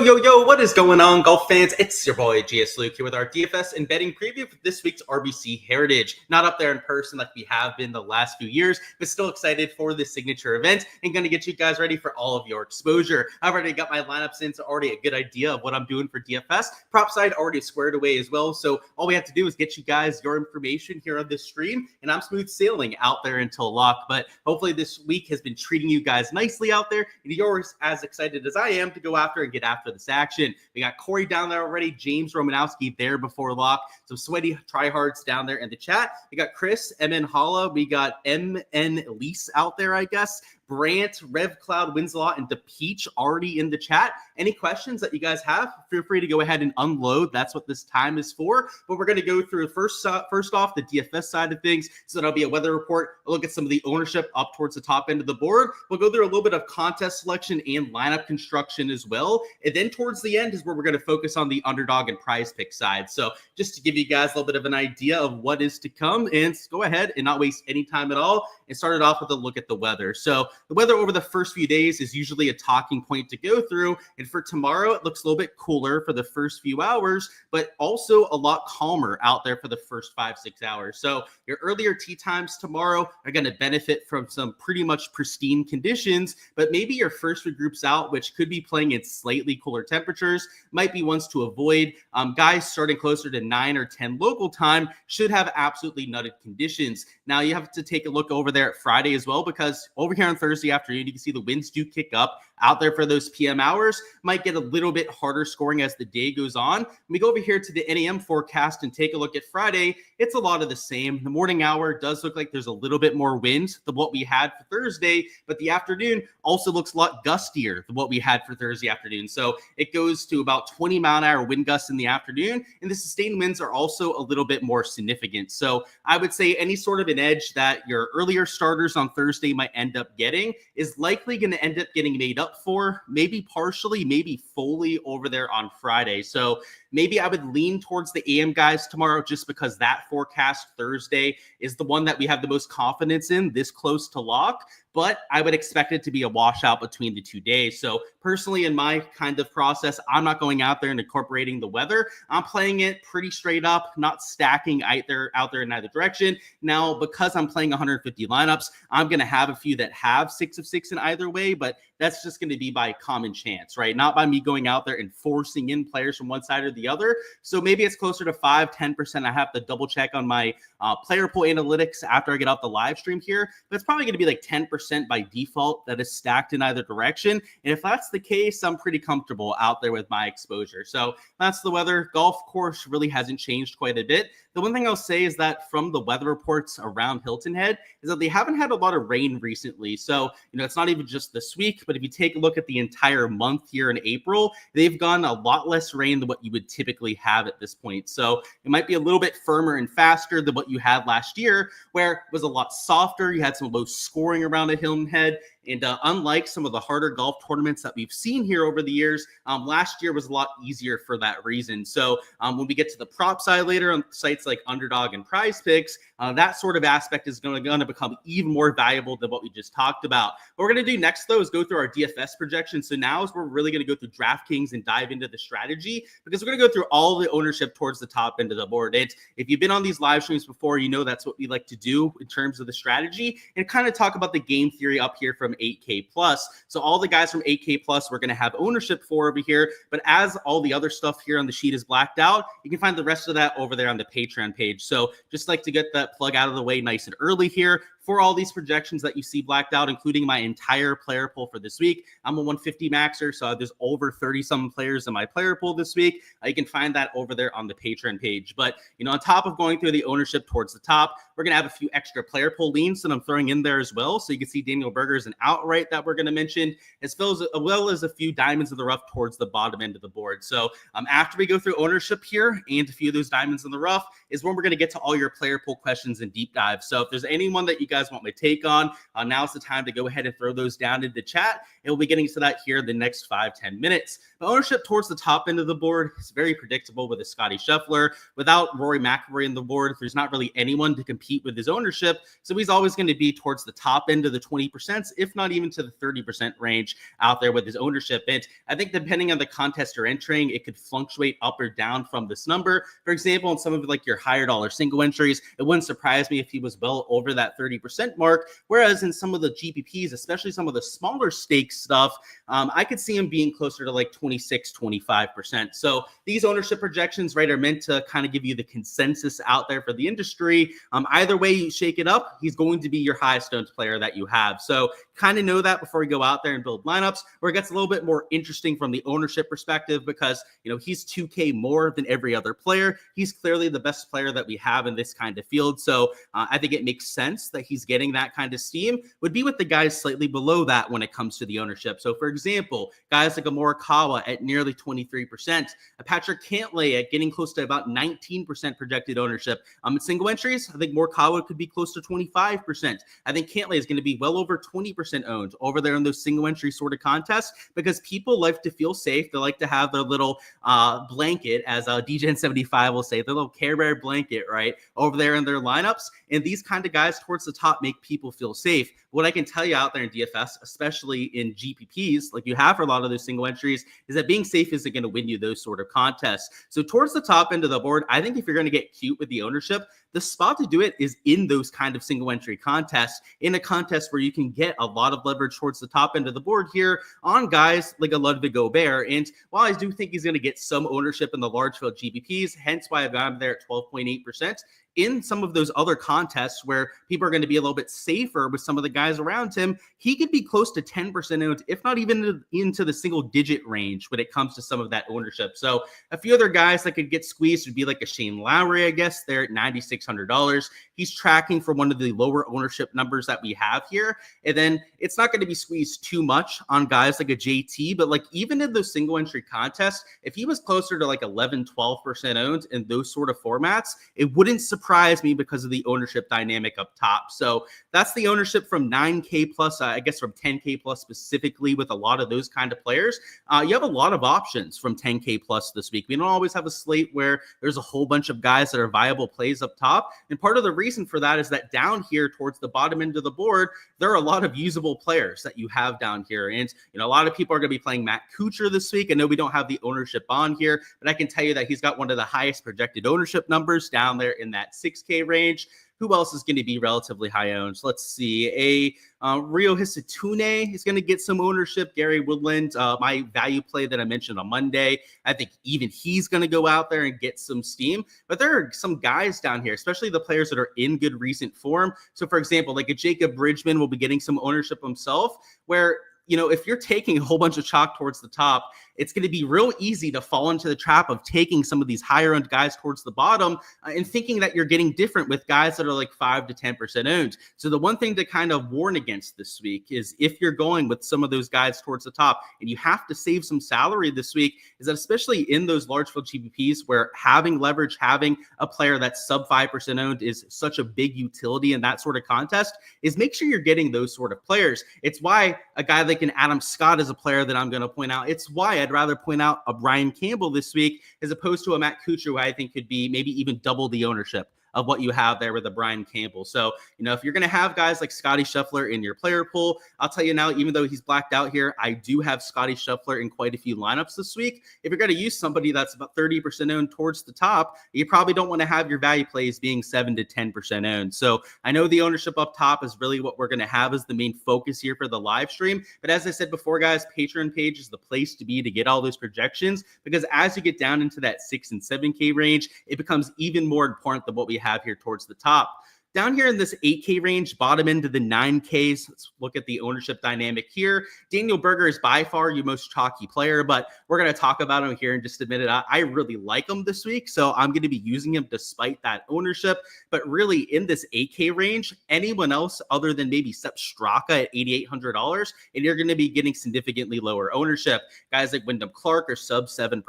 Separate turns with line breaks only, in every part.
Yo, what is going on, golf fans? It's your boy, Gsluke, here with our DFS and betting preview for this week's RBC Heritage. Not up there in person like we have been the last few years, but still excited for this signature event and going to get you guys ready for all of your exposure. I've already got my lineups in, so already a good idea of what I'm doing for DFS. Prop side already squared away as well, so all we have to do is get you guys your information here on this stream, and I'm smooth sailing out there until lock. But hopefully this week has been treating you guys nicely out there, and you're as excited as I am to go after and get after this action. We got Corey down there already, James Romanowski there before lock, some sweaty tryhards down there in the chat. We got Chris, MN Holla, we got MN Elise out there, I guess. Brant, Rev Cloud, Winslow, and DePeach already in the chat. Any questions that you guys have, feel free to go ahead and unload. That's what this time is for. But we're going to go through first off the DFS side of things. So that'll be a weather report, a look at some of the ownership up towards the top end of the board. We'll go through a little bit of contest selection and lineup construction as well. And then towards the end is where we're going to focus on the underdog and prize pick side. So just to give you guys a little bit of an idea of what is to come, and go ahead and not waste any time at all and start it off with a look at the weather. So the weather over the first few days is usually a talking point to go through. And for tomorrow, it looks a little bit cooler for the first few hours, but also a lot calmer out there for the first 5-6 hours. So your earlier tee times tomorrow are going to benefit from some pretty much pristine conditions, but maybe your first few groups out, which could be playing in slightly cooler temperatures, might be ones to avoid. Guys starting closer to 9 or 10 local time should have absolutely nutted conditions. Now you have to take a look over there at Friday as well, because over here on Thursday afternoon, you can see the winds do kick up out there for those PM hours. Might get a little bit harder scoring as the day goes on. When we go over here to the NAM forecast and take a look at Friday, it's a lot of the same. The morning hour does look like there's a little bit more wind than what we had for Thursday, but the afternoon also looks a lot gustier than what we had for Thursday afternoon. So it goes to about 20 mile an hour wind gusts in the afternoon, and the sustained winds are also a little bit more significant. So I would say any sort of an edge that your earlier starters on Thursday might end up getting is likely going to end up getting made up for, maybe partially, maybe fully over there on Friday. So maybe I would lean towards the AM guys tomorrow, just because that forecast Thursday is the one that we have the most confidence in this close to lock. But I would expect it to be a washout between the 2 days. So personally, in my kind of process, I'm not going out there and incorporating the weather. I'm playing it pretty straight up, not stacking out there in either direction. Now, because I'm playing 150 lineups, I'm going to have a few that have 6 of 6 in either way, but that's just going to be by common chance, right? Not by me going out there and forcing in players from one side or the other. So maybe it's closer to 5-10%. I have to double check on my player pool analytics after I get off the live stream here, but it's probably going to be like 10% by default that is stacked in either direction. And if that's the case, I'm pretty comfortable out there with my exposure. So that's the weather. Golf course really hasn't changed quite a bit. The one thing I'll say is that from the weather reports around Hilton Head is that they haven't had a lot of rain recently. So, it's not even just this week, but if you take a look at the entire month here in April, they've gotten a lot less rain than what you would typically have at this point. So it might be a little bit firmer and faster than what you had last year, where it was a lot softer. You had some low scoring around at Hilton Head. And unlike some of the harder golf tournaments that we've seen here over the years, last year was a lot easier for that reason. So when we get to the prop side later on sites like Underdog and Prize Picks, that sort of aspect is going to become even more valuable than what we just talked about. What we're going to do next, though, is go through our DFS projections. So now is where we're really going to go through Draftkings and dive into the strategy, because we're going to go through all the ownership towards the top end of the board. And if you've been on these live streams before, you know that's what we like to do in terms of the strategy, and kind of talk about the game theory up here from 8K plus. So all the guys from 8K plus we're going to have ownership for over here, but as all the other stuff here on the sheet is blacked out, you can find the rest of that over there on the Patreon page. So just like to get that plug out of the way nice and early here for all these projections that you see blacked out, including my entire player pool for this week. I'm a 150 maxer, so there's over 30-some players in my player pool this week. You can find that over there on the Patreon page. But, on top of going through the ownership towards the top, we're going to have a few extra player pool leans that I'm throwing in there as well. So you can see Daniel Berger's an outright that we're going to mention, as well as a few diamonds in the rough towards the bottom end of the board. So after we go through ownership here and a few of those diamonds in the rough is when we're going to get to all your player pool questions and deep dives. So if there's anyone that you guys want my take on, now's the time to go ahead and throw those down in the chat. And we'll be getting to that here in the next 5-10 minutes. The ownership towards the top end of the board is very predictable with a Scotty Scheffler. Without Rory McIlroy in the board, there's not really anyone to compete compete with his ownership. So he's always going to be towards the top end of the 20%, if not even to the 30% range out there with his ownership. And I think depending on the contest you're entering, it could fluctuate up or down from this number. For example, in some of like your higher dollar single entries, it wouldn't surprise me if he was well over that 30% mark. Whereas in some of the GPPs, especially some of the smaller stakes stuff, I could see him being closer to like 26, 25%. So these ownership projections, right, are meant to kind of give you the consensus out there for the industry. Either way you shake it up, he's going to be your highest owned player that you have. So kind of know that before you go out there and build lineups, where it gets a little bit more interesting from the ownership perspective, because, you know, he's 2K more than every other player. He's clearly the best player that we have in this kind of field. So I think it makes sense that he's getting that kind of steam. Would be with the guys slightly below that when it comes to the ownership. So for example, guys like a Morikawa at nearly 23%, a Patrick Cantlay at getting close to about 19% projected ownership. In single entries, I think Morikawa could be close to 25%. I think Cantlay is going to be well over 20% owned over there in those single entry sort of contests, because people like to feel safe. They like to have their little blanket, as DGen75 will say, their little Care Bear blanket, right, over there in their lineups. And these kind of guys towards the top make people feel safe. What I can tell you out there in DFS, especially in GPPs, like you have for a lot of those single entries, is that being safe isn't going to win you those sort of contests. So towards the top end of the board, I think if you're going to get cute with the ownership, the spot to do it is in those kind of single entry contests, in a contest where you can get a lot of leverage towards the top end of the board here on guys like a Ludwig Gobert. And while I do think he's going to get some ownership in the large field GPPs, hence why I've got him there at 12.8%, in some of those other contests where people are going to be a little bit safer with some of the guys around him, he could be close to 10% owned, if not even into the single digit range when it comes to some of that ownership. So a few other guys that could get squeezed would be like a Shane Lowry, I guess. They're at $9,600. He's tracking for one of the lower ownership numbers that we have here. And then it's not going to be squeezed too much on guys like a JT, but like even in those single entry contests, if he was closer to like 11, 12% owned in those sort of formats, it wouldn't surprise me because of the ownership dynamic up top. So that's the ownership from 9K plus, I guess from 10K plus specifically with a lot of those kind of players. You have a lot of options from 10K plus this week. We don't always have a slate where there's a whole bunch of guys that are viable plays up top. And part of the reason for that is that down here towards the bottom end of the board, there are a lot of usable players that you have down here. And, you know, a lot of people are going to be playing Matt Kuchar this week. I know we don't have the ownership on here, but I can tell you that he's got one of the highest projected ownership numbers down there in that 6K range. Who else is going to be relatively high owned? So let's see. Rio Hisatune is going to get some ownership. Gary Woodland, my value play that I mentioned on Monday, I think even he's going to go out there and get some steam. But there are some guys down here, especially the players that are in good recent form. So, for example, like a Jacob Bridgman will be getting some ownership himself, where, you know, if you're taking a whole bunch of chalk towards the top, it's going to be real easy to fall into the trap of taking some of these higher owned guys towards the bottom and thinking that you're getting different with guys that are like 5 to 10% owned. So the one thing to kind of warn against this week is if you're going with some of those guys towards the top and you have to save some salary this week, is that especially in those large field GPPs where having leverage, having a player that's sub 5% owned is such a big utility in that sort of contest, is make sure you're getting those sort of players. It's why a guy like an Adam Scott is a player that I'm going to point out. It's why I'd rather point out a Brian Campbell this week as opposed to a Matt Kuchar, who I think could be maybe even double the ownership of what you have there with a Brian Campbell. So, you know, if you're going to have guys like Scotty Scheffler in your player pool, I'll tell you now, even though he's blacked out here, I do have Scotty Scheffler in quite a few lineups this week. If you're going to use somebody that's about 30% owned towards the top, you probably don't want to have your value plays being 7 to 10% owned. So I know the ownership up top is really what we're going to have as the main focus here for the live stream. But as I said before, guys, Patreon page is the place to be to get all those projections, because as you get down into that 6 and 7K range, it becomes even more important than what we have here towards the top. Down here in this 8K range, bottom into the 9Ks, let's look at the ownership dynamic here. Daniel Berger is by far your most chalky player, but we're going to talk about him here in just a minute. I really like him this week, so I'm going to be using him despite that ownership. But really, in this 8K range, anyone else other than maybe Sepp Straka at $8,800, and you're going to be getting significantly lower ownership. Guys like Wyndham Clark are sub 7%.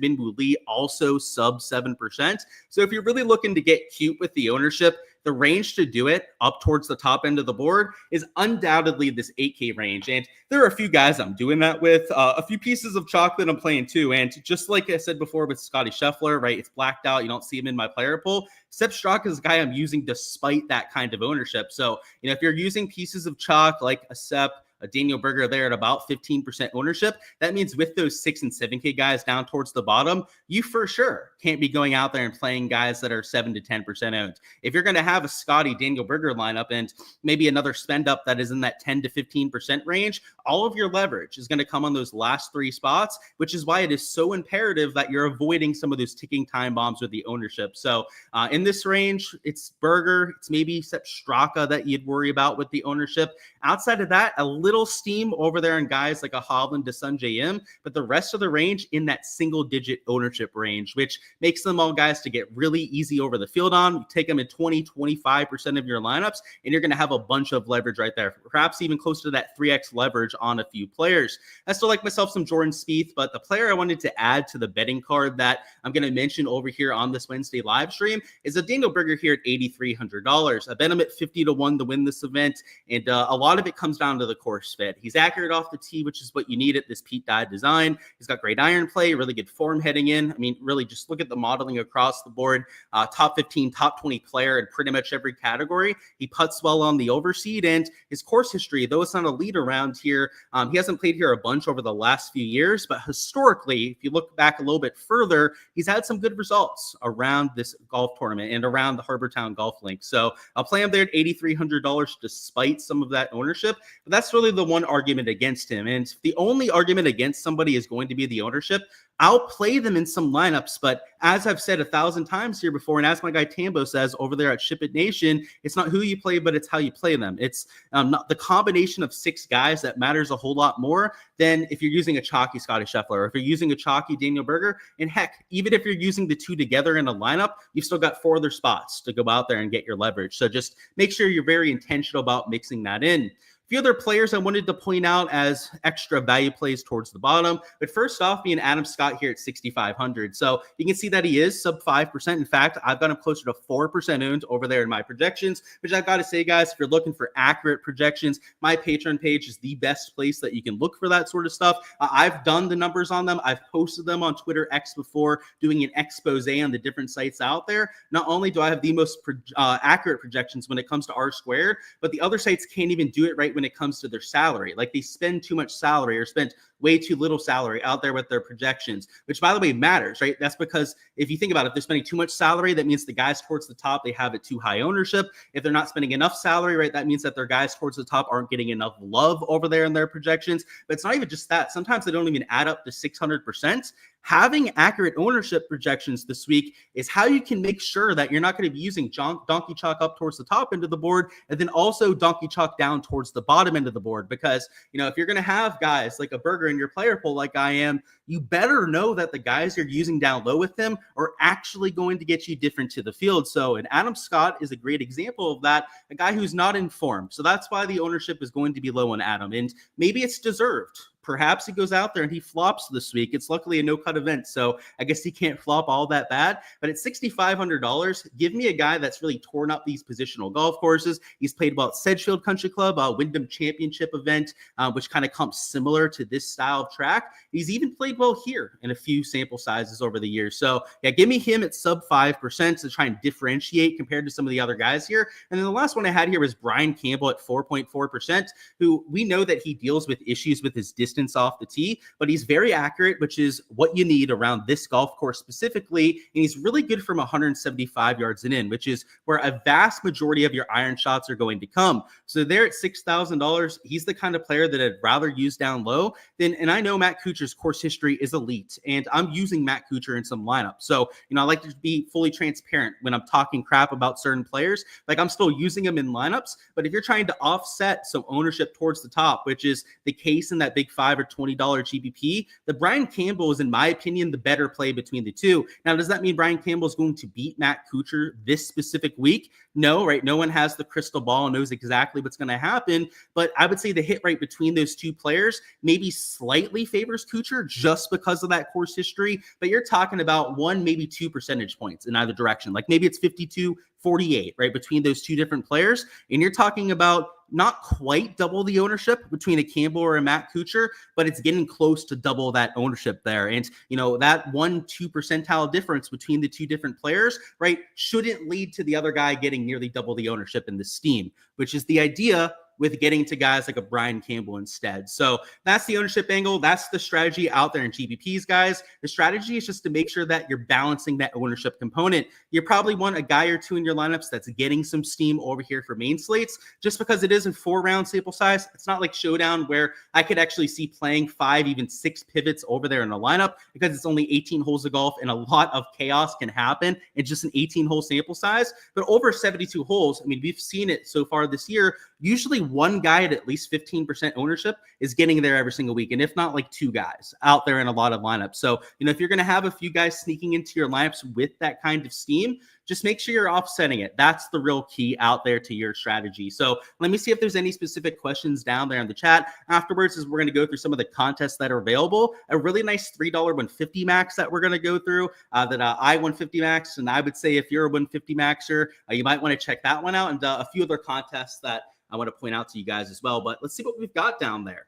Minwoo Lee also sub 7%. So if you're really looking to get cute with the ownership, the range to do it up towards the top end of the board is undoubtedly this 8K range. And there are a few guys I'm doing that with, a few pieces of chocolate I'm playing too. And just like I said before with Scotty Scheffler, right? It's blacked out. You don't see him in my player pool. Sepp Straka is a guy I'm using despite that kind of ownership. So, if you're using pieces of chalk like a Sepp, a Daniel Berger there at about 15% ownership, that means with those 6 and 7K guys down towards the bottom, you for sure can't be going out there and playing guys that are 7 to 10% owned. If you're going to have a Scotty Daniel Berger lineup and maybe another spend up that is in that 10 to 15% range, all of your leverage is going to come on those last 3 spots, which is why it is so imperative that you're avoiding some of those ticking time bombs with the ownership. So in this range, it's Berger, it's maybe Sepp Straka that you'd worry about with the ownership. Outside of that, a little steam over there in guys like a Hovland to Sungjae Im, but the rest of the range in that single-digit ownership range, which makes them all guys to get really easy over the field on. You take them in 20, 25% of your lineups, and you're going to have a bunch of leverage right there, perhaps even close to that 3x leverage on a few players. I still like myself some Jordan Spieth, but the player I wanted to add to the betting card that I'm going to mention over here on this Wednesday live stream is a Daniel Berger here at $8,300. I bet him at 50 to 1 to win this event, and a lot of it comes down to the course fit. He's accurate off the tee, which is what you need at this Pete Dye design. He's got great iron play, really good form heading in. I mean, really just look at the modeling across the board. Top 15, top 20 player in pretty much every category. He putts well on the overseed, and his course history, though it's not a lead around here, he hasn't played here a bunch over the last few years, but historically, if you look back a little bit further, he's had some good results around this golf tournament and around the Harbour Town Golf Link. So I'll play him there at $8,300 despite some of that ownership. But that's really the one argument against him. And the only argument against somebody is going to be the ownership. I'll play them in some lineups, but as I've said 1,000 times here before, and as my guy Tambo says over there at Ship It Nation, it's not who you play, but it's how you play them. It's not the combination of 6 guys that matters a whole lot more than if you're using a chalky Scotty Scheffler or if you're using a chalky Daniel Berger. And heck, even if you're using the 2 together in a lineup, you've still got 4 other spots to go out there and get your leverage. So just make sure you're very intentional about mixing that in. A few other players I wanted to point out as extra value plays towards the bottom. But first off, being Adam Scott here at 6,500. So you can see that he is sub 5%. In fact, I've got him closer to 4% owned over there in my projections, which I've got to say, guys, if you're looking for accurate projections, my Patreon page is the best place that you can look for that sort of stuff. I've done the numbers on them. I've posted them on Twitter X before, doing an expose on the different sites out there. Not only do I have the most accurate projections when it comes to R squared, but the other sites can't even do it right when it comes to their salary. Like they spend too much salary or spend way too little salary out there with their projections, which by the way matters, right? That's because if you think about it, if they're spending too much salary, that means the guys towards the top, they have it too high ownership. If they're not spending enough salary, right, that means that their guys towards the top aren't getting enough love over there in their projections. But it's not even just that. Sometimes they don't even add up to 600%. Having accurate ownership projections this week is how you can make sure that you're not going to be using donkey chalk up towards the top end of the board and then also donkey chalk down towards the bottom end of the board. Because, if you're going to have guys like a Berger in your player pool like I am, you better know that the guys you're using down low with them are actually going to get you different to the field. So, and Adam Scott is a great example of that, a guy who's not informed. So that's why the ownership is going to be low on Adam. And maybe it's deserved. Perhaps he goes out there and he flops this week. It's luckily a no-cut event, so I guess he can't flop all that bad. But at $6,500, give me a guy that's really torn up these positional golf courses. He's played well at Sedgefield Country Club, Wyndham Championship event, which kind of comes similar to this style of track. He's even played well here in a few sample sizes over the years. So, yeah, give me him at sub 5% to try and differentiate compared to some of the other guys here. And then the last one I had here was Brian Campbell at 4.4%, who we know that he deals with issues with his distance off the tee, but he's very accurate, which is what you need around this golf course specifically. And he's really good from 175 yards and in, which is where a vast majority of your iron shots are going to come. So there at $6,000, he's the kind of player that I'd rather use down low than, and I know Matt Kuchar's course history is elite, and I'm using Matt Kuchar in some lineups. So, I like to be fully transparent when I'm talking crap about certain players. Like I'm still using them in lineups, but if you're trying to offset some ownership towards the top, which is the case in that big 5 $25 or $20 GPP, the Brian Campbell is, in my opinion, the better play between the two. Now, does that mean Brian Campbell is going to beat Matt Kuchar this specific week? No, right? No one has the crystal ball and knows exactly what's going to happen. But I would say the hit rate between those two players maybe slightly favors Kuchar just because of that course history. But you're talking about 1, maybe 2 percentage points in either direction. Like maybe it's 52-48, right? Between those two different players. And you're talking about not quite double the ownership between a Campbell or a Matt Kuchar, but it's getting close to double that ownership there. And, that 1-2 percentile difference between the two different players, right, shouldn't lead to the other guy getting nearly double the ownership in the steam, which is the idea with getting to guys like a Brian Campbell instead. So that's the ownership angle. That's the strategy out there in GPPs, guys. The strategy is just to make sure that you're balancing that ownership component. You probably want a guy or two in your lineups that's getting some steam over here for main slates, just because it is a 4-round sample size. It's not like Showdown where I could actually see playing 5, even 6 pivots over there in a lineup, because it's only 18 holes of golf and a lot of chaos can happen in just an 18-hole sample size. But over 72 holes, I mean, we've seen it so far this year. Usually one guy at least 15% ownership is getting there every single week. And if not, like 2 guys out there in a lot of lineups. So, if you're going to have a few guys sneaking into your lineups with that kind of steam, just make sure you're offsetting it. That's the real key out there to your strategy. So let me see if there's any specific questions down there in the chat. Afterwards, as we're going to go through some of the contests that are available, a really nice $3 150 max that we're going to go through, that I 150 max. And I would say if you're a 150 maxer, you might want to check that one out, and a few other contests that I want to point out to you guys as well. But let's see what we've got down there.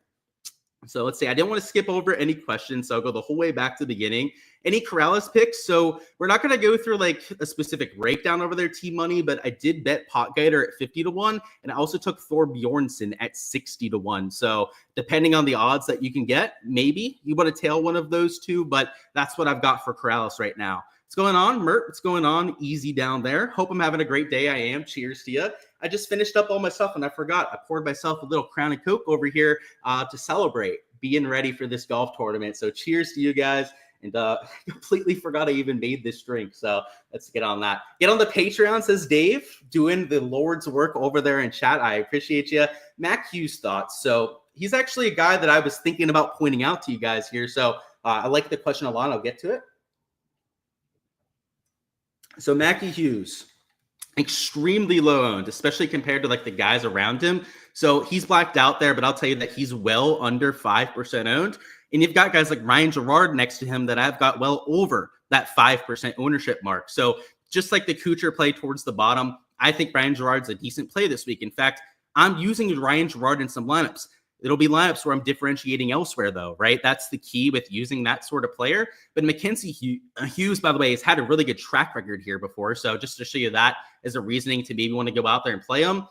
So let's see. I didn't want to skip over any questions, so I'll go the whole way back to the beginning. Any Corrales picks? So we're not going to go through like a specific breakdown over their team money, but I did bet Potgater at 50-1, and I also took Thor Bjornsson at 60-1. So depending on the odds that you can get, maybe you want to tail one of those two, but that's what I've got for Corrales right now. What's going on, Mert? What's going on? Easy down there. Hope I'm having a great day. I am. Cheers to you. I just finished up all my stuff and I forgot. I poured myself a little Crown and Coke over here to celebrate being ready for this golf tournament. So cheers to you guys. And completely forgot I even made this drink. So let's get on that. Get on the Patreon, says Dave, doing the Lord's work over there in chat. I appreciate you. Mac Hughes thoughts. So he's actually a guy that I was thinking about pointing out to you guys here. So I like the question a lot. I'll get to it. So Mackie Hughes, extremely low owned, especially compared to like the guys around him. So he's blacked out there, but I'll tell you that he's well under 5% owned. And you've got guys like Ryan Gerard next to him that I've got well over that 5% ownership mark. So just like the Kuchar play towards the bottom, I think Ryan Gerard's a decent play this week. In fact, I'm using Ryan Gerard in some lineups. It'll be lineups where I'm differentiating elsewhere, though, right? That's the key with using that sort of player. But Mackenzie Hughes, by the way, has had a really good track record here before. So just to show you that as a reasoning to maybe want to go out there and play him.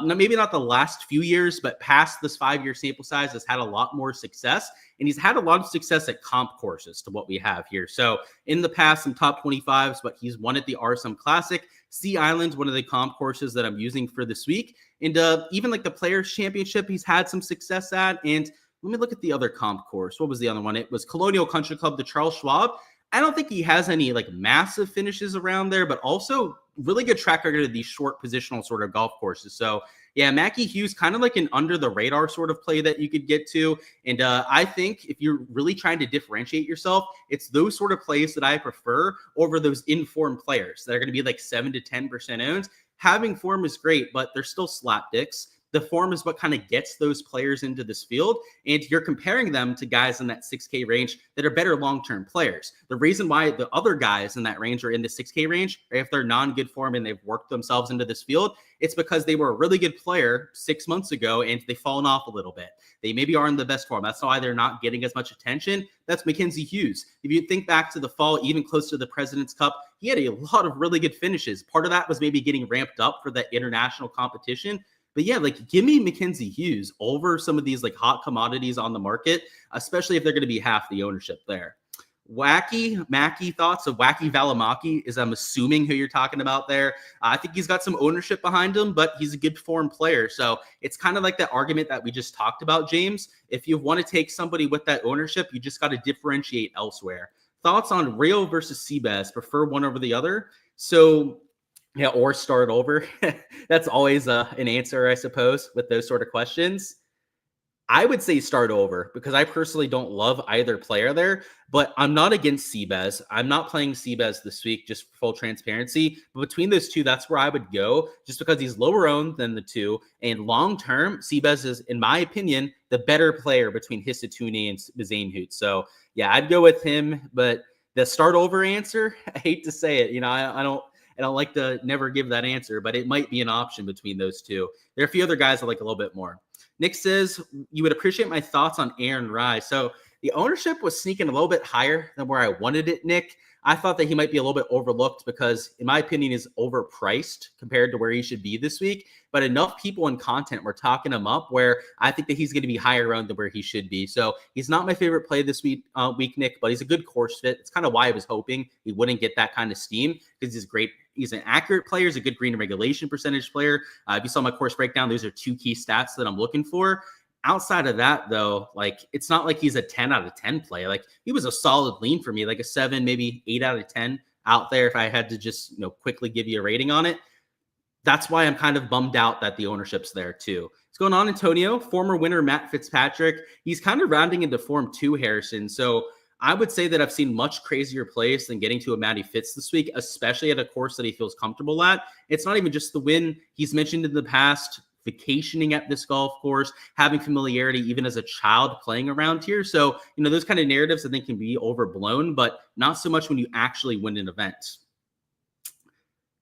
Maybe not the last few years, but past this 5-year sample size has had a lot more success. And he's had a lot of success at comp courses to what we have here. So in the past, some top 25s, but he's won at the RSM Classic. Sea Island, one of the comp courses that I'm using for this week. And even like the Players Championship, he's had some success at. And let me look at the other comp course. What was the other one? It was Colonial Country Club, the Charles Schwab. I don't think he has any like massive finishes around there, but also really good track record of these short positional sort of golf courses. So yeah, Mackie Hughes, kind of like an under the radar sort of play that you could get to. And I think if you're really trying to differentiate yourself, it's those sort of plays that I prefer over those informed players that are going to be like 7 to 10% owned. Having form is great, but they're still slapdicks. The form is what kind of gets those players into this field, and you're comparing them to guys in that 6K range that are better long-term players. The reason why the other guys in that range are in the 6K range, or if they're non-good form and they've worked themselves into this field, it's because they were a really good player 6 months ago and they've fallen off a little bit. They maybe are in the best form. That's why they're not getting as much attention. That's Mackenzie Hughes. If you think back to the fall, even close to the President's Cup, he had a lot of really good finishes. Part of that was maybe getting ramped up for that international competition. But yeah, like give me Mackenzie Hughes over some of these like hot commodities on the market, especially if they're going to be half the ownership there. Wacky Mackie thoughts of Wacky Valimaki is, I'm assuming, who you're talking about there. I think he's got some ownership behind him, but he's a good form player. So it's kind of like that argument that we just talked about, James. If you want to take somebody with that ownership, you just got to differentiate elsewhere. Thoughts on Rio versus Seabass? Prefer one over the other? So yeah, or start over. That's always an answer, I suppose, with those sort of questions. I would say start over because I personally don't love either player there, but I'm not against Seabez. I'm not playing Seabez this week, just for full transparency. But between those two, that's where I would go just because he's lower owned than the two. And long term, Seabez is, in my opinion, the better player between Hisatuni and Bazane. So yeah, I'd go with him. But the start over answer, I hate to say it. I don't like to never give that answer, but it might be an option between those two. There are a few other guys I like a little bit more. Nick says, you would appreciate my thoughts on Aaron Rye. So the ownership was sneaking a little bit higher than where I wanted it, Nick. I thought that he might be a little bit overlooked because, in my opinion, he's overpriced compared to where he should be this week. But enough people and content were talking him up where I think that he's going to be higher around than where he should be. So he's not my favorite play this week, Nick, but he's a good course fit. It's kind of why I was hoping he wouldn't get that kind of steam because he's great. He's an accurate player. He's a good green and regulation percentage player. If you saw my course breakdown, those are two key stats that I'm looking for. Outside of that, though, like it's not like he's a 10 out of 10 play. Like he was a solid lean for me, like a 7, maybe 8 out of 10 out there if I had to just quickly give you a rating on it. That's why I'm kind of bummed out that the ownership's there too. What's going on, Antonio? Former winner Matt Fitzpatrick. He's kind of rounding into form too, Harrison. So I would say that I've seen much crazier plays than getting to a Matty Fitz this week, especially at a course that he feels comfortable at. It's not even just the win. He's mentioned in the past vacationing at this golf course, having familiarity even as a child playing around here. So, those kind of narratives I think can be overblown, but not so much when you actually win an event.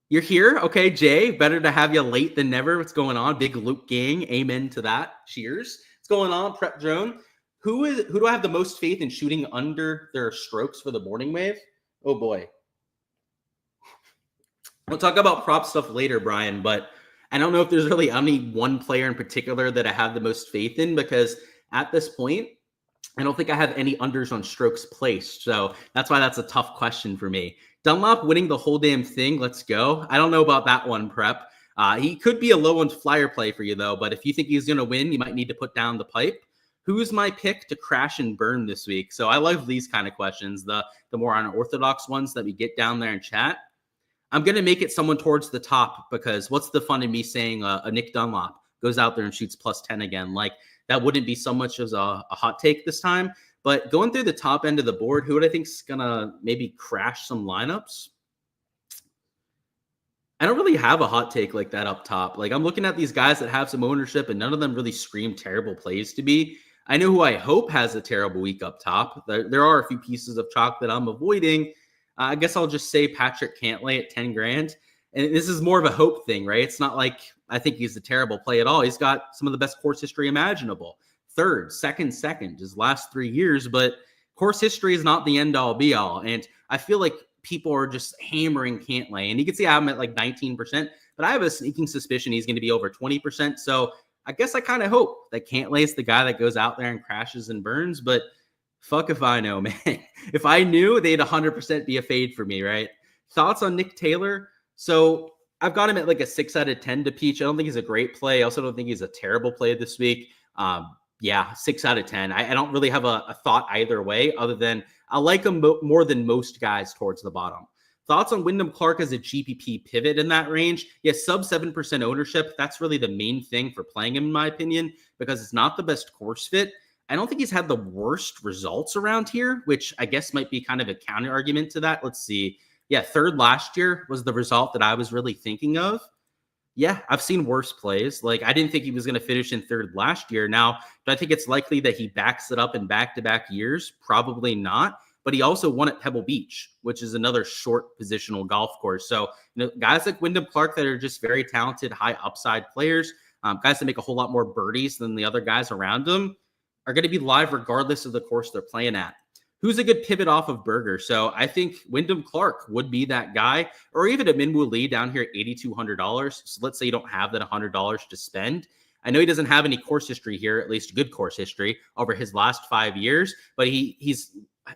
You're here. Okay, Jay, better to have you late than never. What's going on? Big Luke gang. Amen to that. Cheers. What's going on, Prep Drone? Who do I have the most faith in shooting under their strokes for the morning wave? Oh boy. We'll talk about prop stuff later, Brian, but I don't know if there's really any one player in particular that I have the most faith in because at this point, I don't think I have any unders on strokes placed. So that's why that's a tough question for me. Dunlop winning the whole damn thing. Let's go. I don't know about that one, Prep. He could be a low on flyer play for you, though. But if you think he's going to win, you might need to put down the pipe. Who's my pick to crash and burn this week? So I love these kind of questions, the more unorthodox ones that we get down there in chat. I'm going to make it someone towards the top because what's the fun in me saying a Nick Dunlop goes out there and shoots plus 10 again? Like that wouldn't be so much as a hot take this time. But going through the top end of the board, who would I think is going to maybe crash some lineups? I don't really have a hot take like that up top. Like I'm looking at these guys that have some ownership and none of them really scream terrible plays to me. I know who I hope has a terrible week up top. There are a few pieces of chalk that I'm avoiding. I guess I'll just say Patrick Cantlay at 10 grand. And this is more of a hope thing, right? It's not like I think he's a terrible play at all. He's got some of the best course history imaginable. Third, second, his last 3 years. But course history is not the end all be all. And I feel like people are just hammering Cantlay. And you can see I'm at like 19%, but I have a sneaking suspicion he's going to be over 20%. So I guess I kind of hope that Cantlay is the guy that goes out there and crashes and burns. But fuck if I know, man. If I knew, they'd 100% be a fade for me, right? Thoughts on Nick Taylor? So I've got him at like a 6 out of 10 to Peach. I don't think he's a great play. I also don't think he's a terrible play this week. 6 out of 10. I don't really have a thought either way other than I like him more than most guys towards the bottom. Thoughts on Wyndham Clark as a GPP pivot in that range? Yes, sub 7% ownership. That's really the main thing for playing him, in my opinion, because it's not the best course fit. I don't think he's had the worst results around here, which I guess might be kind of a counter argument to that. Let's see. Yeah, third last year was the result that I was really thinking of. Yeah, I've seen worse plays. Like, I didn't think he was going to finish in third last year. Now, do I think it's likely that he backs it up in back-to-back years? Probably not. But he also won at Pebble Beach, which is another short positional golf course. So, guys like Wyndham Clark that are just very talented, high upside players, guys that make a whole lot more birdies than the other guys around them, are going to be live regardless of the course they're playing at. Who's a good pivot off of Berger? So I think Wyndham Clark would be that guy, or even a Minwoo Lee down here at $8,200. So let's say you don't have that $100 to spend. I know he doesn't have any course history here, at least good course history over his last 5 years, but he's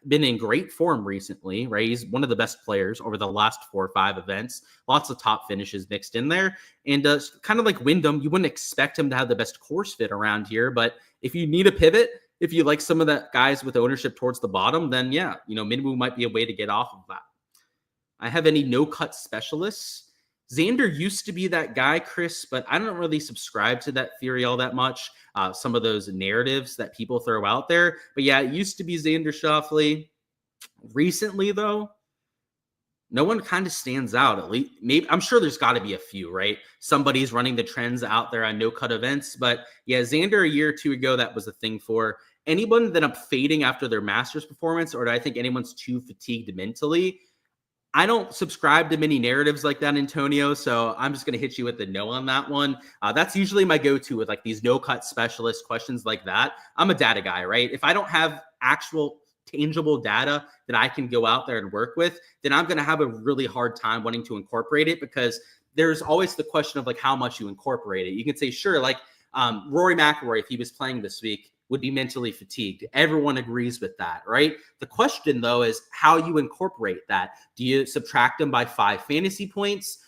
been in great form recently, right? He's one of the best players over the last 4 or 5 events. Lots of top finishes mixed in there. And kind of like Wyndham, you wouldn't expect him to have the best course fit around here. But if you need a pivot, if you like some of the guys with ownership towards the bottom, then yeah, Minwoo might be a way to get off of that. I have any no-cut specialists. Xander used to be that guy, Chris, but I don't really subscribe to that theory all that much. Some of those narratives that people throw out there. But yeah, it used to be Xander Schauffele. Recently, though, no one kind of stands out. At least, maybe I'm sure there's got to be a few, right? Somebody's running the trends out there on no cut events. But yeah, Xander a year or two ago, that was a thing for anyone that I'm fading after their Masters performance, or do I think anyone's too fatigued mentally? I don't subscribe to many narratives like that, Antonio. So I'm just going to hit you with the no on that one. That's usually my go-to with like these no-cut specialist questions like that. I'm a data guy, right? If I don't have actual tangible data that I can go out there and work with, then I'm going to have a really hard time wanting to incorporate it, because there's always the question of like how much you incorporate it. You can say, sure, like Rory McIlroy, if he was playing this week, would be mentally fatigued. Everyone agrees with that, right? The question, though, is how you incorporate that. Do you subtract him by 5 fantasy points?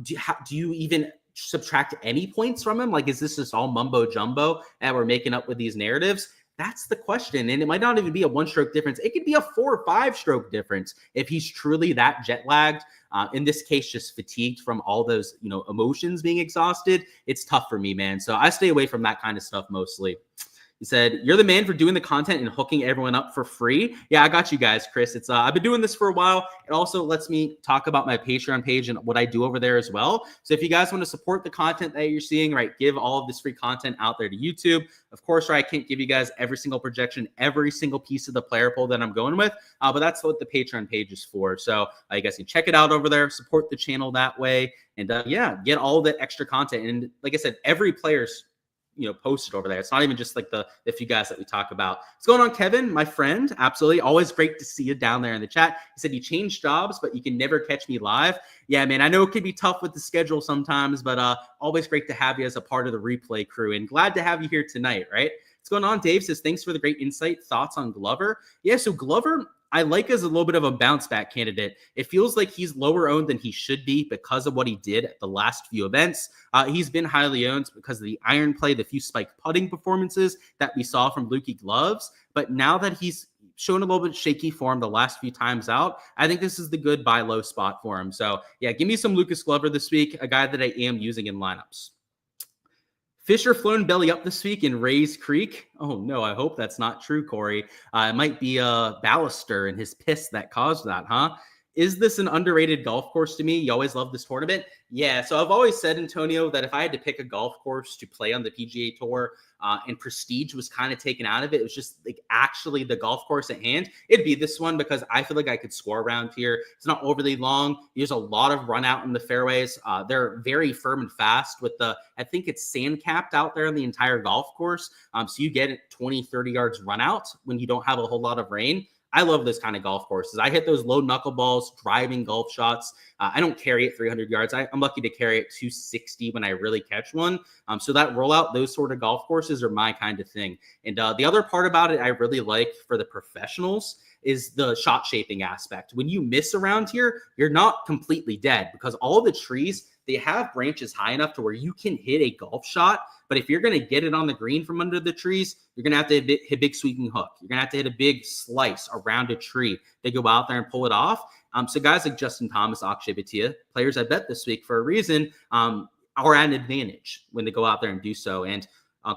Do you even subtract any points from him? Like, is this just all mumbo jumbo and we're making up with these narratives? That's the question. And it might not even be a 1-stroke difference. It could be a 4 or 5-stroke difference if he's truly that jet lagged. In this case, just fatigued from all those, emotions being exhausted. It's tough for me, man. So I stay away from that kind of stuff mostly. He said, "You're the man for doing the content and hooking everyone up for free." Yeah, I got you guys, Chris. It's I've been doing this for a while. It also lets me talk about my Patreon page and what I do over there as well. So if you guys want to support the content that you're seeing, right, give all of this free content out there to YouTube. Of course, right, I can't give you guys every single projection, every single piece of the player pool that I'm going with, but that's what the Patreon page is for. So you guys can check it out over there, support the channel that way, and yeah, get all the extra content. And like I said, every player's posted over there. It's not even just like the few guys that we talk about. What's going on, Kevin, my friend? Absolutely. Always great to see you down there in the chat. He said, "You changed jobs, but you can never catch me live." Yeah, man, I know it can be tough with the schedule sometimes, but always great to have you as a part of the replay crew, and glad to have you here tonight, right? What's going on? Dave says, "Thanks for the great insight. Thoughts on Glover?" Yeah, so Glover, I like as a little bit of a bounce back candidate. It feels like he's lower owned than he should be because of what he did at the last few events. He's been highly owned because of the iron play, the few spike putting performances that we saw from Lukey Gloves. But now that he's shown a little bit shaky form the last few times out, I think this is the good buy low spot for him. So yeah, give me some Lucas Glover this week, a guy that I am using in lineups. Fisher flown belly up this week in Rays Creek. Oh, no, I hope that's not true, Corey. It might be a baluster and his piss that caused that, huh? Is this an underrated golf course to me? You always love this tournament. Yeah, so I've always said, Antonio, that if I had to pick a golf course to play on the PGA Tour and prestige was kind of taken out of it, it was just like actually the golf course at hand, it'd be this one, because I feel like I could score around here. It's not overly long. There's a lot of run out in the fairways. They're very firm and fast with I think it's sand capped out there in the entire golf course. So you get 20, 30 yards run out when you don't have a whole lot of rain. I love those kind of golf courses. I hit those low knuckleballs, driving golf shots. I don't carry it 300 yards. I'm lucky to carry it 260 when I really catch one. So that rollout, those sort of golf courses are my kind of thing. And the other part about it I really like for the professionals is the shot shaping aspect. When you miss around here, you're not completely dead, because all the trees, they have branches high enough to where you can hit a golf shot. But if you're going to get it on the green from under the trees, you're going to have to hit a big sweeping hook. You're going to have to hit a big slice around a tree. They go out there and pull it off. So guys like Justin Thomas, Akshay Bhatia, players I bet this week for a reason, are at an advantage when they go out there and do so. And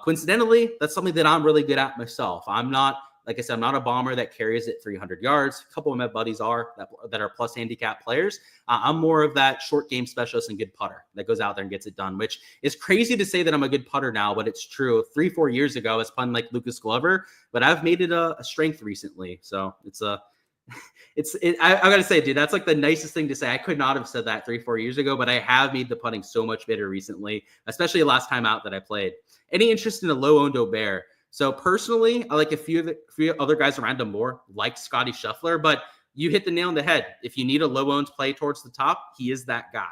coincidentally, that's something that I'm really good at myself. I'm not, like I said, I'm not a bomber that carries it 300 yards. A couple of my buddies are that are plus handicap players. I'm more of that short game specialist and good putter that goes out there and gets it done, which is crazy to say that I'm a good putter now, but it's true. 3-4 years ago, I was putting like Lucas Glover, but I've made it a strength recently. So I got to say, dude, that's like the nicest thing to say. I could not have said that 3-4 years ago, but I have made the putting so much better recently, especially the last time out that I played. Any interest in a low-owned Aubert? So personally, I like a few other guys around him more, like Scotty Scheffler, but you hit the nail on the head. If you need a low-owned play towards the top, he is that guy.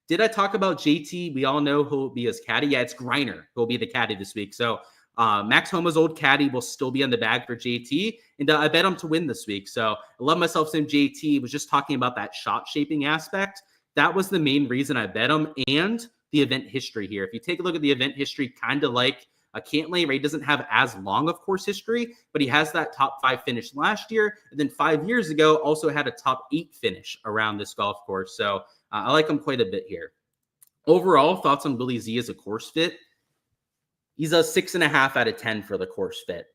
Did I talk about JT? We all know who will be his caddy. Yeah, it's Griner who will be the caddy this week. So Max Homa's old caddy will still be on the bag for JT, and I bet him to win this week. So I love myself some JT. Was just talking about that shot shaping aspect. That was the main reason I bet him, and the event history here. If you take a look at the event history, kind of like Cantlay, Ray doesn't have as long of course history, but he has that top 5 finish last year. And then 5 years ago, also had a top 8 finish around this golf course. So I like him quite a bit here. Overall, thoughts on Willie Z as a course fit? He's a 6.5 out of 10 for the course fit.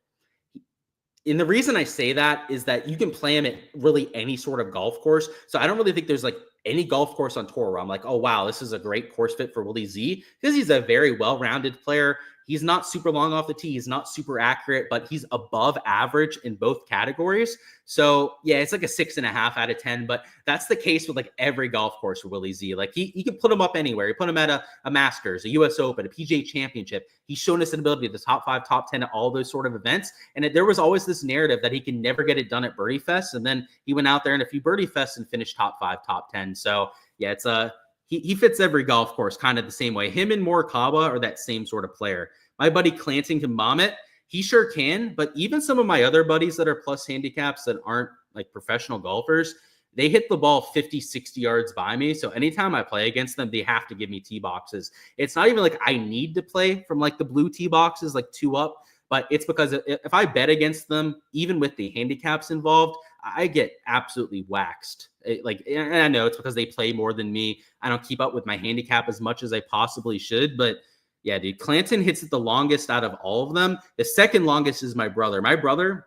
And the reason I say that is that you can play him at really any sort of golf course. So I don't really think there's like any golf course on tour where I'm like, oh, wow, this is a great course fit for Willie Z, because he's a very well-rounded player. He's not super long off the tee. He's not super accurate, but he's above average in both categories. So yeah, it's like a 6.5 out of 10, but that's the case with like every golf course for Willie Z. Like you can put him up anywhere. You put him at a Masters, a US Open, a PGA Championship. He's shown us an ability to top 5, top 10 at all those sort of events. And there was always this narrative that he can never get it done at Birdie Fest. And then he went out there in a few Birdie Fests and finished top 5, top 10. So yeah, it's he fits every golf course kind of the same way. Him and Morikawa are that same sort of player. My buddy Clanton can bomb it. He sure can. But even some of my other buddies that are plus handicaps that aren't like professional golfers, they hit the ball 50, 60 yards by me. So anytime I play against them, they have to give me tee boxes. It's not even like I need to play from like the blue tee boxes, like 2 up. But it's because if I bet against them, even with the handicaps involved, I get absolutely waxed. And I know it's because they play more than me. I don't keep up with my handicap as much as I possibly should. But yeah, dude, Clanton hits it the longest out of all of them. The second longest is my brother. My brother,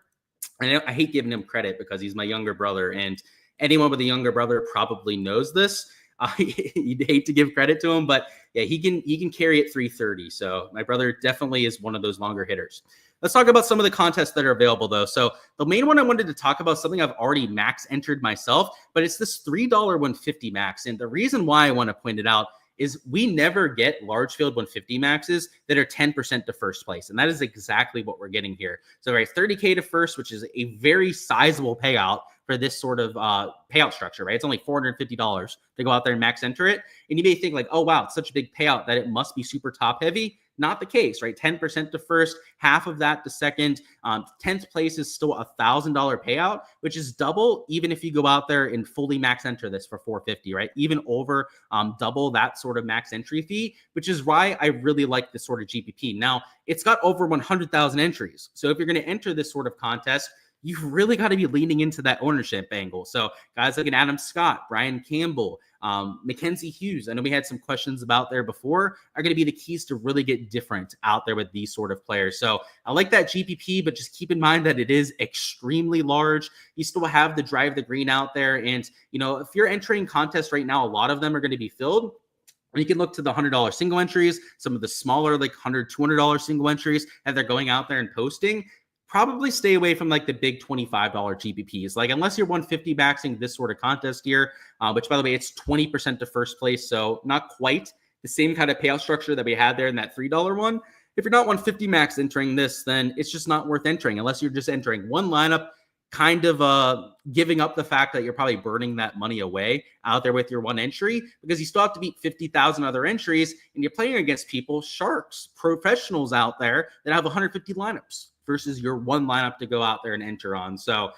and I hate giving him credit because he's my younger brother. And anyone with a younger brother probably knows this. You'd hate to give credit to him, but yeah, he can carry it 330. So my brother definitely is one of those longer hitters. Let's talk about some of the contests that are available, though. So the main one I wanted to talk about, something I've already max entered myself, but it's this $3 150 max. And the reason why I want to point it out is we never get large field 150 maxes that are 10% to first place. And that is exactly what we're getting here. So right, 30K to first, which is a very sizable payout for this sort of payout structure, right? It's only $450 to go out there and max enter it. And you may think like, oh, wow, it's such a big payout that it must be super top heavy. Not the case, right? 10% to first, half of that to second. 10th place is still a $1,000 payout, which is double even if you go out there and fully max enter this for $450, right? Even over double that sort of max entry fee, which is why I really like this sort of GPP. Now, it's got over 100,000 entries. So if you're going to enter this sort of contest, you've really got to be leaning into that ownership angle. So guys like an Adam Scott, Brian Campbell, Mackenzie Hughes, I know we had some questions about there before, are going to be the keys to really get different out there with these sort of players. So I like that GPP, but just keep in mind that it is extremely large. You still have the drive the green out there. And, you know, if you're entering contests right now, a lot of them are going to be filled. You can look to the $100 single entries, some of the smaller, like $100, $200 single entries that they're going out there and posting. Probably stay away from like the big $25 GPPs. Like unless you're 150 maxing this sort of contest here, which by the way, it's 20% to first place. So not quite the same kind of payout structure that we had there in that $3 one. If you're not 150 max entering this, then it's just not worth entering unless you're just entering one lineup, kind of giving up the fact that you're probably burning that money away out there with your one entry, because you still have to beat 50,000 other entries and you're playing against people, sharks, professionals out there that have 150 lineups versus your one lineup to go out there and enter on. So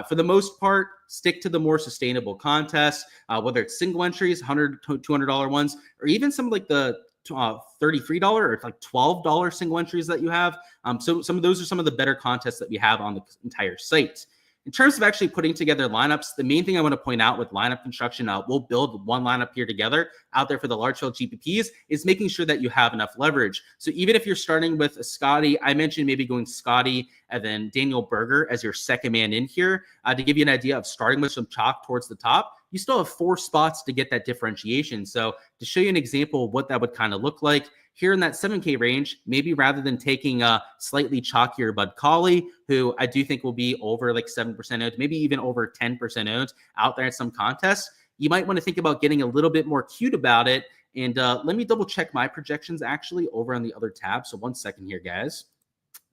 for the most part, stick to the more sustainable contests, whether it's single entries, $100, $200 ones, or even some of like the $33 or like $12 single entries that you have. So some of those are some of the better contests that we have on the entire site. In terms of actually putting together lineups, the main thing I want to point out with lineup construction, we'll build one lineup here together out there for the large field GPPs, is making sure that you have enough leverage. So even if you're starting with a Scotty, I mentioned maybe going Scotty and then Daniel Berger as your second man in here to give you an idea of starting with some chalk towards the top. You still have 4 spots to get that differentiation. So to show you an example of what that would kind of look like, here in that 7K range, maybe rather than taking a slightly chalkier Bud Cauley, who I do think will be over like 7% owned, maybe even over 10% owned out there in some contests, you might want to think about getting a little bit more cute about it. And let me double check my projections actually over on the other tab. So one second here, guys,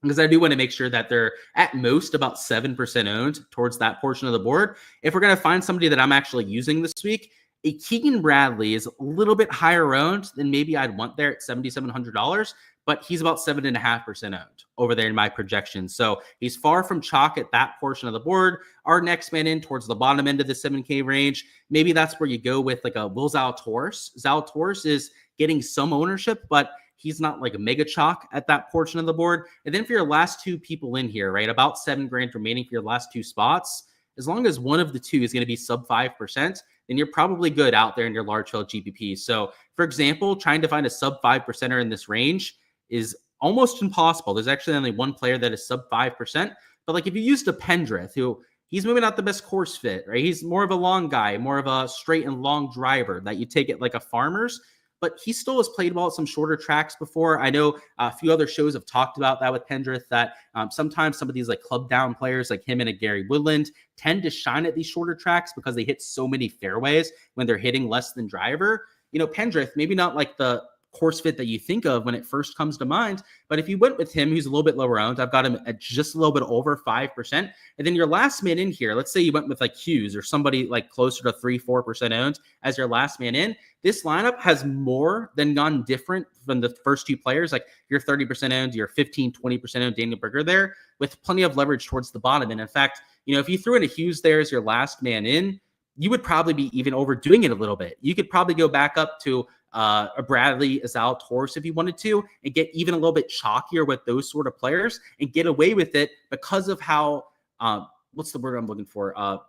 because I do want to make sure that they're at most about 7% owned towards that portion of the board. If we're going to find somebody that I'm actually using this week, a Keegan Bradley is a little bit higher owned than maybe I'd want there at $7,700, but he's about 7.5% owned over there in my projections. So he's far from chalk at that portion of the board. Our next man in towards the bottom end of the 7K range, maybe that's where you go with like a Will Zalatoris. Zalatoris is getting some ownership, but he's not like a mega chalk at that portion of the board. And then for your last 2 people in here, right, about $7,000 remaining for your last 2 spots, as long as one of the two is going to be sub 5%, then you're probably good out there in your large field GPP. So, for example, trying to find a sub 5%er in this range is almost impossible. There's actually only one player that is sub 5%. But like if you used a Pendrith, who he's maybe not the best course fit, right? He's more of a long guy, more of a straight and long driver that you take it like a Farmer's, but he still has played well at some shorter tracks before. I know a few other shows have talked about that with Pendrith, that sometimes some of these like club down players like him and a Gary Woodland tend to shine at these shorter tracks because they hit so many fairways when they're hitting less than driver. You know, Pendrith, maybe not like the course fit that you think of when it first comes to mind. But if you went with him, who's a little bit lower owned, I've got him at just a little bit over 5%. And then your last man in here, let's say you went with like Hughes or somebody like closer to 3-4% owned as your last man in. This lineup has more than gone different from the first two players. Like your 30% owned, your 15-20% owned Daniel Berger there, with plenty of leverage towards the bottom. And in fact, you know, if you threw in a Hughes there as your last man in, you would probably be even overdoing it a little bit. You could probably go back up to a Bradley, a Zalatoris if you wanted to, and get even a little bit chalkier with those sort of players and get away with it because of how, what's the word I'm looking for?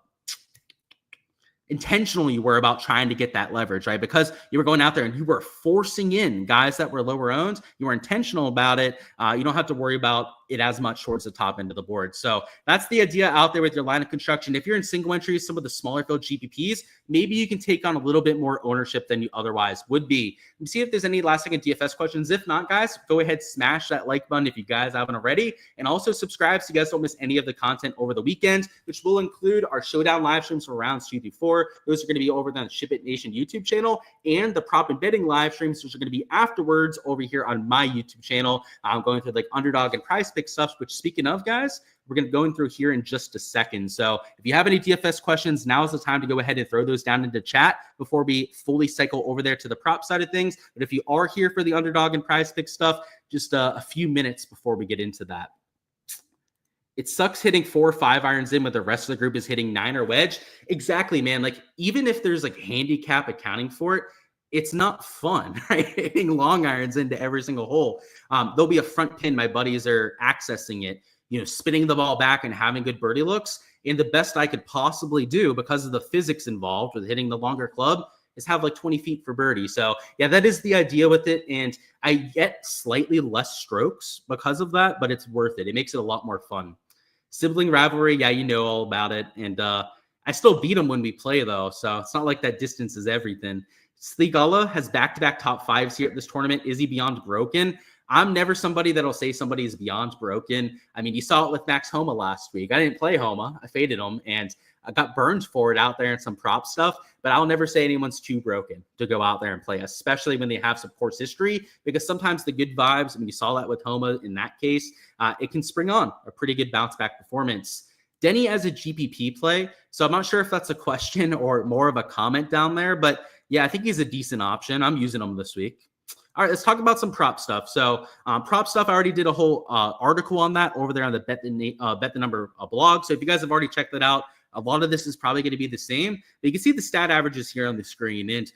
Intentional you were about trying to get that leverage, right? Because you were going out there and you were forcing in guys that were lower owned. You were intentional about it. You don't have to worry about it as much towards the top end of the board. So that's the idea out there with your line of construction. If you're in single entries, some of the smaller field GPPs, maybe you can take on a little bit more ownership than you otherwise would be. And see if there's any last second DFS questions. If not, guys, go ahead, smash that like button if you guys haven't already. And also subscribe so you guys don't miss any of the content over the weekend, which will include our showdown live streams for rounds 2 through 4. Those are going to be over on the Ship It Nation YouTube channel, and the prop and betting live streams, which are going to be afterwards over here on my YouTube channel. I'm going through like underdog and price pick stuff, which speaking of, guys, we're going to go through here in just a second. So if you have any DFS questions, now is the time to go ahead and throw those down into chat before we fully cycle over there to the prop side of things. But if you are here for the underdog and price pick stuff, just a few minutes before we get into that. It sucks hitting 4 or 5 irons in when the rest of the group is hitting 9 or wedge. Exactly, man. Like even if there's like handicap accounting for it, it's not fun, right? Hitting long irons into every single hole. There'll be a front pin. My buddies are accessing it, you know, spinning the ball back and having good birdie looks. And the best I could possibly do because of the physics involved with hitting the longer club is have like 20 feet for birdie. So yeah, that is the idea with it. And I get slightly less strokes because of that, but it's worth it. It makes it a lot more fun. Sibling rivalry, yeah, you know all about it. And I still beat them when we play, though. So it's not like that distance is everything. Sligala has back-to-back top 5s here at this tournament. Is he beyond broken? I'm never somebody that'll say somebody is beyond broken. I mean, you saw it with Max Homa last week. I didn't play Homa. I faded him, and I got burned for it out there in some prop stuff. But I'll never say anyone's too broken to go out there and play, especially when they have some course history, because sometimes the good vibes, I mean, you saw that with Homa in that case, it can spring on a pretty good bounce-back performance. Denny as a GPP play. So I'm not sure if that's a question or more of a comment down there, but yeah, I think he's a decent option. I'm using him this week. All right, let's talk about some prop stuff. So prop stuff, I already did a whole article on that over there on the Bet the Number blog. So if you guys have already checked that out, a lot of this is probably going to be the same. But you can see the stat averages here on the screen. And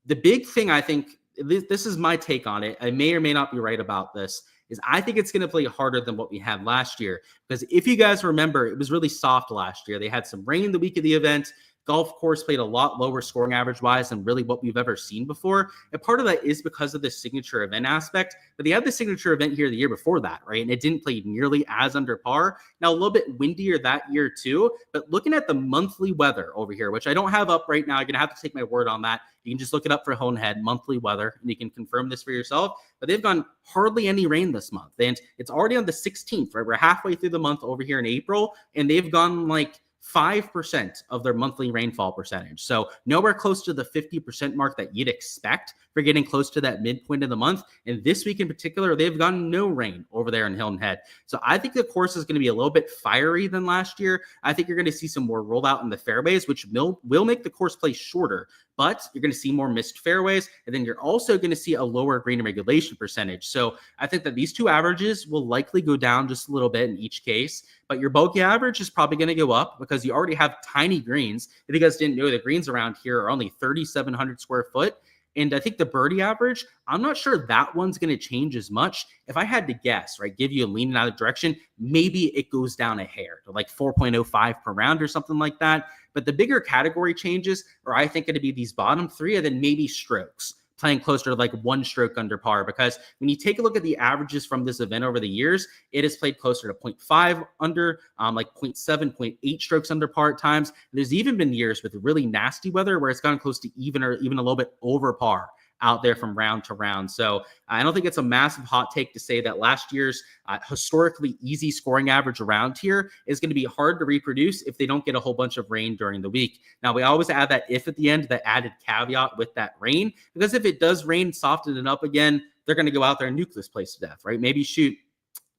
the big thing, I think, this is my take on it. I may or may not be right about this, is I think it's going to play harder than what we had last year. Because if you guys remember, it was really soft last year. They had some rain the week of the event. Golf course played a lot lower scoring average wise than really what we've ever seen before. And part of that is because of the signature event aspect. But they had the signature event here the year before that, right? And it didn't play nearly as under par. Now, a little bit windier that year too. But looking at the monthly weather over here, which I don't have up right now, you're going to have to take my word on that. You can just look it up for Honehead, monthly weather, and you can confirm this for yourself. But they've gone hardly any rain this month. And it's already on the 16th, right? We're halfway through the month over here in April. And they've gone like 5% of their monthly rainfall percentage. So nowhere close to the 50% mark that you'd expect for getting close to that midpoint of the month. And this week in particular, they've gotten no rain over there in Hilton Head. So I think the course is going to be a little bit fiery than last year. I think you're going to see some more rollout in the fairways, which will make the course play shorter, but you're going to see more missed fairways. And then you're also going to see a lower green regulation percentage. So I think that these two averages will likely go down just a little bit in each case, but your bogey average is probably going to go up because you already have tiny greens. If you guys didn't know, the greens around here are only 3,700 square foot. And I think the birdie average, I'm not sure that one's going to change as much. If I had to guess, right, give you a lean in either direction, maybe it goes down a hair to like 4.05 per round or something like that. But the bigger category changes are, I think, going to be these bottom three and then maybe strokes, playing closer to like 1 stroke under par. Because when you take a look at the averages from this event over the years, it has played closer to 0.5 under, like 0.7, 0.8 strokes under par at times. There's even been years with really nasty weather where it's gone close to even or even a little bit over par out there from round to round. So I don't think it's a massive hot take to say that last year's historically easy scoring average around here is going to be hard to reproduce if they don't get a whole bunch of rain during the week. Now, we always add that if at the end, that added caveat with that rain, because if it does rain, soften it up again, they're going to go out there and nuke this place to death, right? Maybe shoot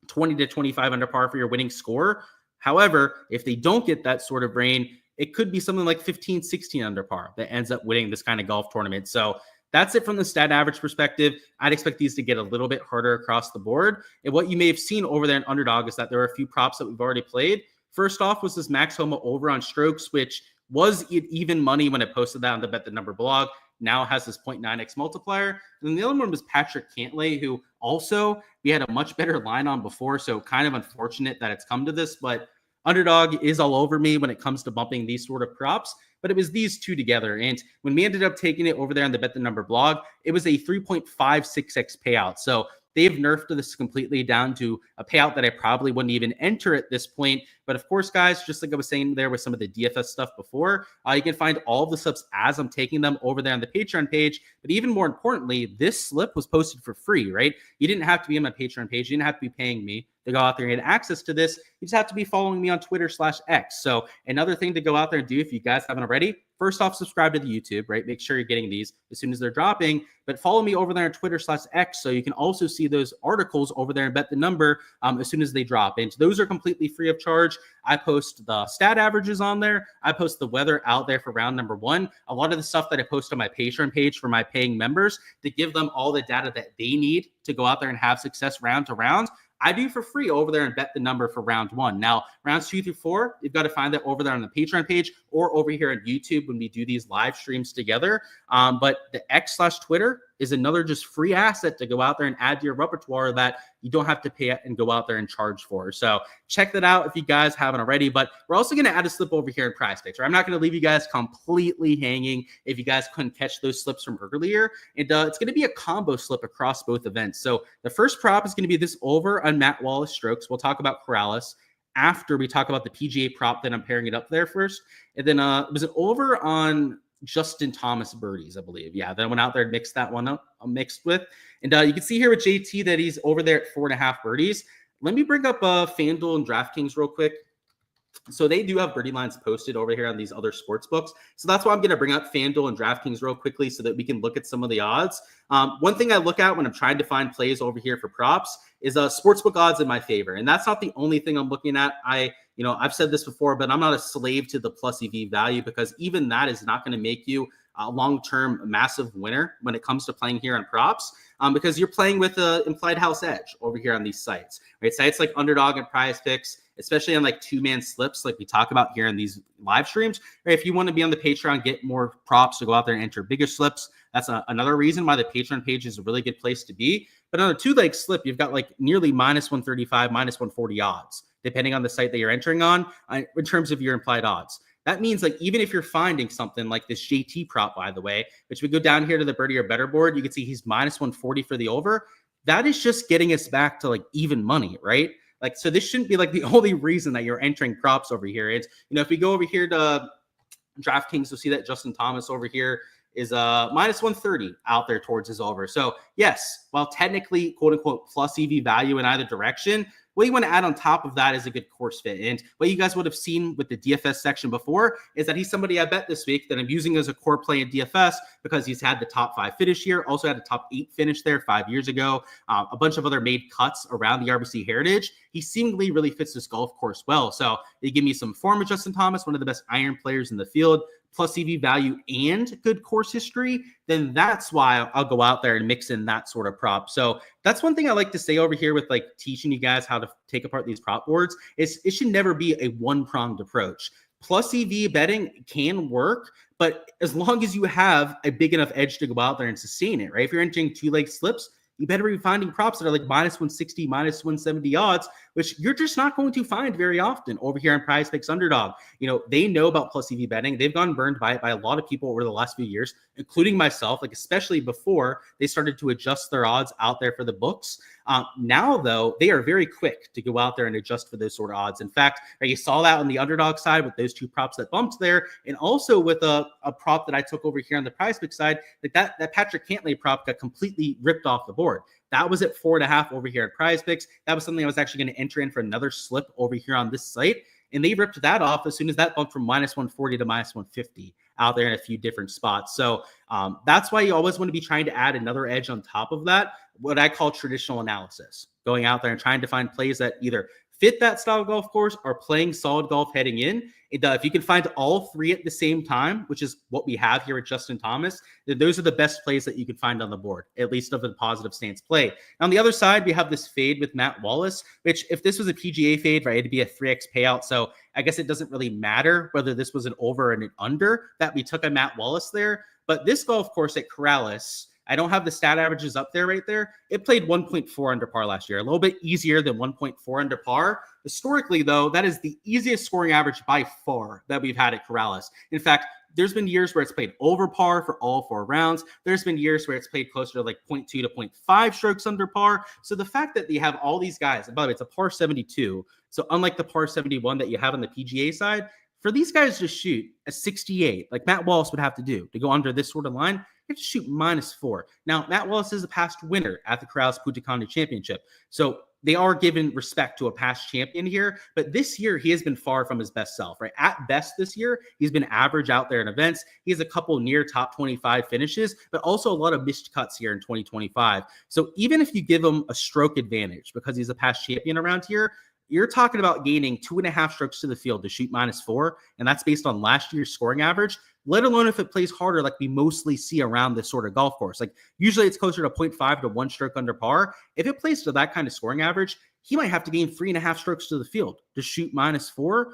20 to 25 under par for your winning score. However, if they don't get that sort of rain, it could be something like 15, 16 under par that ends up winning this kind of golf tournament. So that's it from the stat average perspective. I'd expect these to get a little bit harder across the board. And what you may have seen over there in Underdog is that there are a few props that we've already played. First off was this Max Homa over on strokes, which was even money when it posted that on the Bet the Number blog. Now has this 0.9x multiplier. And the other one was Patrick Cantlay, who also we had a much better line on before. So kind of unfortunate that it's come to this, but Underdog is all over me when it comes to bumping these sort of props. But it was these two together. And when we ended up taking it over there on the Bet the Number blog, it was a 3.56x payout. So they've nerfed this completely down to a payout that I probably wouldn't even enter at this point. But of course, guys, just like I was saying there with some of the DFS stuff before, you can find all of the slips as I'm taking them over there on the Patreon page. But even more importantly, this slip was posted for free, right? You didn't have to be on my Patreon page. You didn't have to be paying me to go out there and get access to this. You just have to be following me on Twitter/X. So another thing to go out there and do if you guys haven't already, first off, subscribe to the YouTube, right? Make sure you're getting these as soon as they're dropping, but follow me over there on Twitter/X so you can also see those articles over there and Bet the Number as soon as they drop. And those are completely free of charge. I post the stat averages on there. I post the weather out there for round number 1. A lot of the stuff that I post on my Patreon page for my paying members to give them all the data that they need to go out there and have success round to round, I do for free over there and Bet the Number for round 1. Now, rounds 2 through 4, you've got to find that over there on the Patreon page or over here on YouTube when we do these live streams together. But the X/Twitter is another just free asset to go out there and add to your repertoire that you don't have to pay and go out there and charge for. So check that out if you guys haven't already. But we're also going to add a slip over here in Prize Picks. Right? I'm not going to leave you guys completely hanging if you guys couldn't catch those slips from earlier. And it's going to be a combo slip across both events. So the first prop is going to be this over on Matt Wallace strokes. We'll talk about Corrales after we talk about the PGA prop. Then I'm pairing it up there first. And then was it over on Justin Thomas birdies, I believe. Yeah, then I went out there and mixed that one up, mixed with. And you can see here with JT that he's over there at 4.5 birdies. Let me bring up Fanduel and Draftkings real quick. So they do have birdie lines posted over here on these other sports books. So that's why I'm going to bring up FanDuel and DraftKings real quickly so that we can look at some of the odds. One thing I look at when I'm trying to find plays over here for props is sportsbook odds in my favor. And that's not the only thing I'm looking at. I've said this before, but I'm not a slave to the plus EV value because even that is not going to make you a long-term massive winner when it comes to playing here on props because you're playing with an implied house edge over here on these sites, right? Sites like Underdog and Prize Picks, especially on like two-man slips like we talk about here in these live streams. Right? If you want to be on the Patreon, get more props to go out there and enter bigger slips. That's another reason why the Patreon page is a really good place to be. But on a two-leg slip, you've got like nearly minus 135, minus 140 odds, depending on the site that you're entering on in terms of your implied odds. That means like even if you're finding something like this JT prop, by the way, which we go down here to the birdie or better board, you can see he's minus 140 for the over. That is just getting us back to like even money, right? Like, so this shouldn't be like the only reason that you're entering props over here. It's, if we go over here to DraftKings, you'll see that Justin Thomas over here is minus 130 out there towards his over. So yes, while technically quote unquote plus EV value in either direction, what you want to add on top of that is a good course fit. And what you guys would have seen with the DFS section before is that he's somebody I bet this week that I'm using as a core play in DFS because he's had the top 5 finish here, also had a top 8 finish there 5 years ago, a bunch of other made cuts around the RBC Heritage. He seemingly really fits this golf course well. So they give me some form of Justin Thomas, one of the best iron players in the field, plus EV value and good course history, then that's why I'll go out there and mix in that sort of prop. So that's one thing I like to say over here with like teaching you guys how to take apart these prop boards is it should never be a one-pronged approach. plus EV betting can work, but as long as you have a big enough edge to go out there and sustain it, right? If you're entering two-leg slips, you better be finding props that are like minus 160, minus 170 odds, which you're just not going to find very often over here on Prize Picks Underdog. They know about plus EV betting. They've gotten burned by it by a lot of people over the last few years, including myself, like especially before they started to adjust their odds out there for the books. Now, though, they are very quick to go out there and adjust for those sort of odds. In fact, you saw that on the underdog side with those two props that bumped there, and also with a prop that I took over here on the Prize Pick side, like that Patrick Cantlay prop got completely ripped off the board. That was at 4.5 over here at Prize Picks. That was something I was actually going to enter in for another slip over here on this site. And they ripped that off as soon as that bumped from minus 140 to minus 150 out there in a few different spots. So that's why you always want to be trying to add another edge on top of that, what I call traditional analysis, going out there and trying to find plays that either fit that style of golf course or playing solid golf heading in. If you can find all three at the same time, which is what we have here at Justin Thomas, then those are the best plays that you can find on the board, at least of a positive stance play. On the other side, we have this fade with Matt Wallace, which if this was a PGA fade, right, it'd be a 3x payout. So I guess it doesn't really matter whether this was an over and an under that we took a Matt Wallace there. But this golf course at Corrales, I don't have the stat averages up there right there. It played 1.4 under par last year, a little bit easier than 1.4 under par. Historically, though, that is the easiest scoring average by far that we've had at Corrales. In fact, there's been years where it's played over par for all 4 rounds. There's been years where it's played closer to like 0.2 to 0.5 strokes under par. So the fact that you have all these guys, and by the way, it's a par 72. So unlike the par 71 that you have on the PGA side, for these guys to shoot a 68, like Matt Wallace would have to do to go under this sort of line, you have to shoot -4. Now, Matt Wallace is a past winner at the Corrales Punta Cana Championship. So they are giving respect to a past champion here, but this year he has been far from his best self, right? At best this year, he's been average out there in events. He has a couple near top 25 finishes, but also a lot of missed cuts here in 2025. So even if you give him a stroke advantage because he's a past champion around here, you're talking about gaining 2.5 strokes to the field to shoot -4, and that's based on last year's scoring average, let alone if it plays harder like we mostly see around this sort of golf course. Like usually it's closer to 0.5 to 1 stroke under par. If it plays to that kind of scoring average, he might have to gain 3.5 strokes to the field to shoot -4.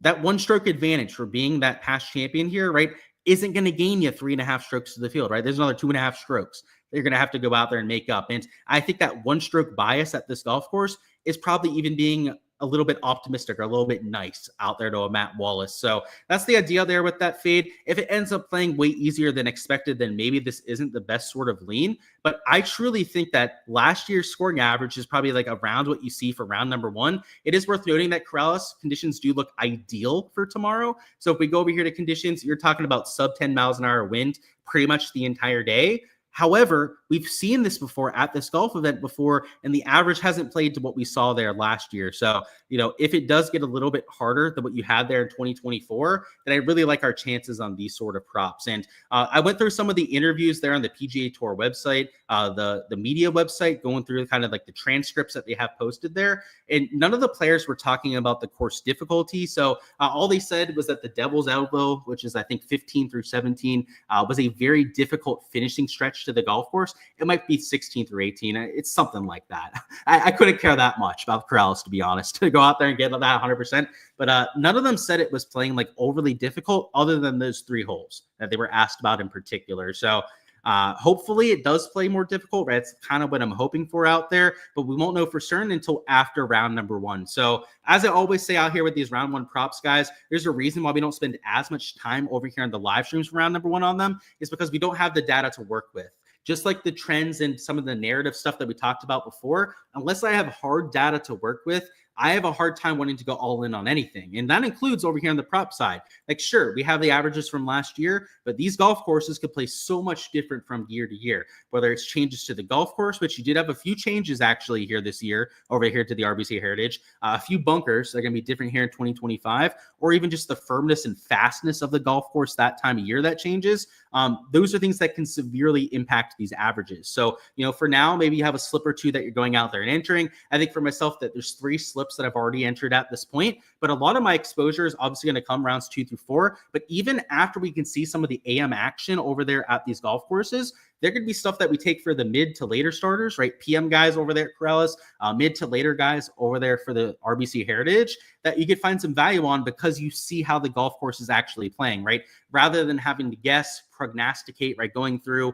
That 1 stroke advantage for being that past champion here, right, isn't going to gain you 3.5 strokes to the field, right? There's another 2.5 strokes they're going to have to go out there and make up. And I think that 1 stroke bias at this golf course is probably even being a little bit optimistic or a little bit nice out there to a Matt Wallace. So that's the idea there with that fade. If it ends up playing way easier than expected, then maybe this isn't the best sort of lean. But I truly think that last year's scoring average is probably like around what you see for round number 1. It is worth noting that Corrales conditions do look ideal for tomorrow. So if we go over here to conditions, you're talking about sub 10 miles an hour wind pretty much the entire day. However, we've seen this before at this golf event before, and the average hasn't played to what we saw there last year. So, if it does get a little bit harder than what you had there in 2024, then I really like our chances on these sort of props. And I went through some of the interviews there on the PGA Tour website, the media website, going through kind of like the transcripts that they have posted there. And none of the players were talking about the course difficulty. So all they said was that the Devil's Elbow, which is I think 15 through 17, was a very difficult finishing stretch to the golf course. It might be 16 through 18. It's something like that. I couldn't care that much about Corrales, to be honest, to go out there and get that 100%. But none of them said it was playing like overly difficult other than those 3 holes that they were asked about in particular. So hopefully it does play more difficult, right? That's kind of what I'm hoping for out there, but we won't know for certain until after round number 1. So as I always say out here with these round 1 props, guys, there's a reason why we don't spend as much time over here on the live streams for round number 1 on them, is because we don't have the data to work with. Just like the trends and some of the narrative stuff that we talked about before, unless I have hard data to work with, I have a hard time wanting to go all in on anything. And that includes over here on the prop side. Like, sure, we have the averages from last year, but these golf courses could play so much different from year to year, whether it's changes to the golf course, which you did have a few changes actually here this year over here to the RBC Heritage, a few bunkers that are going to be different here in 2025, or even just the firmness and fastness of the golf course that time of year that changes. Those are things that can severely impact these averages. So, for now, maybe you have a slip or 2 that you're going out there and entering. I think for myself that there's 3 slips that I've already entered at this point, but a lot of my exposure is obviously going to come rounds 2 through 4. But even after we can see some of the AM action over there at these golf courses, there could be stuff that we take for the mid to later starters, right? PM guys over there at Corrales, mid to later guys over there for the RBC Heritage that you could find some value on because you see how the golf course is actually playing, right? Rather than having to guess, prognosticate, right? Going through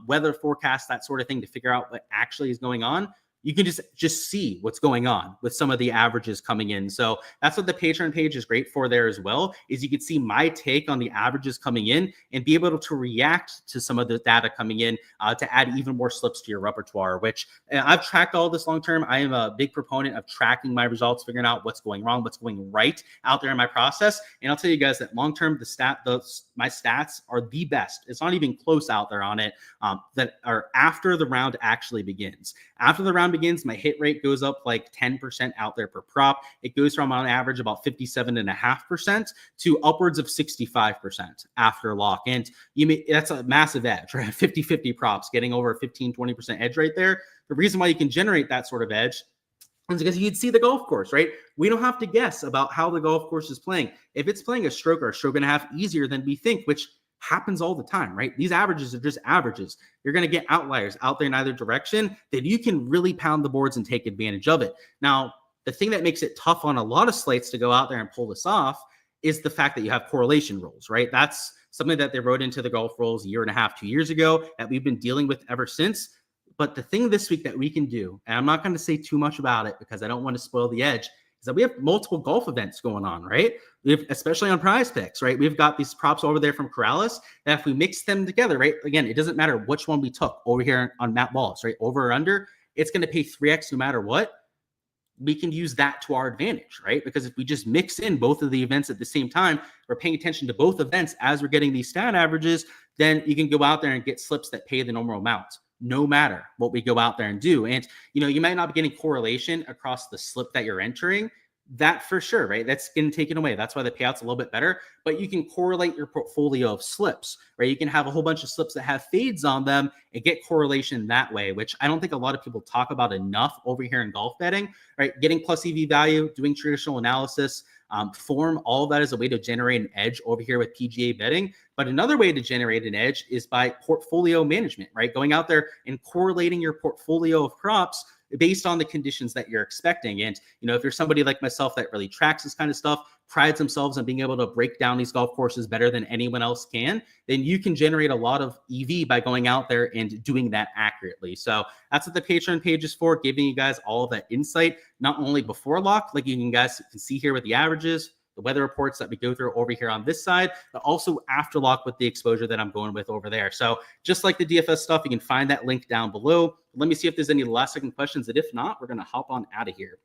weather forecasts, that sort of thing to figure out what actually is going on. You can just see what's going on with some of the averages coming in. So that's what the Patreon page is great for there as well, is you can see my take on the averages coming in and be able to react to some of the data coming in to add even more slips to your repertoire, which I've tracked all this long term. I am a big proponent of tracking my results, figuring out what's going wrong, what's going right out there in my process. And I'll tell you guys that long term, my stats are the best. It's not even close out there on it that are after the round actually begins. After the round begins, my hit rate goes up like 10% out there per prop. It goes from on average about 57.5% to upwards of 65% after lock. And that's a massive edge, right? 50-50 props, getting over a 15-20% edge right there. The reason why you can generate that sort of edge is because you'd see the golf course, right? We don't have to guess about how the golf course is playing. If it's playing a stroke or a stroke and a half easier than we think, which happens all the time, right? These averages are just averages. You're going to get outliers out there in either direction that you can really pound the boards and take advantage of it. Now, the thing that makes it tough on a lot of slates to go out there and pull this off is the fact that you have correlation rules, right? That's something that they wrote into the golf rules a year and a half, 2 years ago that we've been dealing with ever since. But the thing this week that we can do, and I'm not going to say too much about it because I don't want to spoil the edge, is that we have multiple golf events going on, right? We have, especially on Prize Picks, right? We've got these props over there from Corrales that if we mix them together, right? Again, it doesn't matter which one we took over here on Matt Wallace, right? Over or under, it's going to pay 3x no matter what. We can use that to our advantage, right? Because if we just mix in both of the events at the same time, we're paying attention to both events as we're getting these stat averages, then you can go out there and get slips that pay the normal amount, no matter what we go out there and do. And, you might not be getting correlation across the slip that you're entering. That for sure, right? That's getting taken away. That's why the payout's a little bit better. But you can correlate your portfolio of slips, right? You can have a whole bunch of slips that have fades on them and get correlation that way, which I don't think a lot of people talk about enough over here in golf betting, right? Getting plus EV value, doing traditional analysis, form, all of that is a way to generate an edge over here with PGA betting. But another way to generate an edge is by portfolio management, right? Going out there and correlating your portfolio of props based on the conditions that you're expecting. And, if you're somebody like myself that really tracks this kind of stuff, prides themselves on being able to break down these golf courses better than anyone else can, then you can generate a lot of EV by going out there and doing that accurately. So that's what the Patreon page is for, giving you guys all of that insight, not only before lock, like you guys can see here with the averages, the weather reports that we go through over here on this side, but also after lock with the exposure that I'm going with over there. So just like the DFS stuff, you can find that link down below. Let me see if there's any last second questions. And if not, we're going to hop on out of here.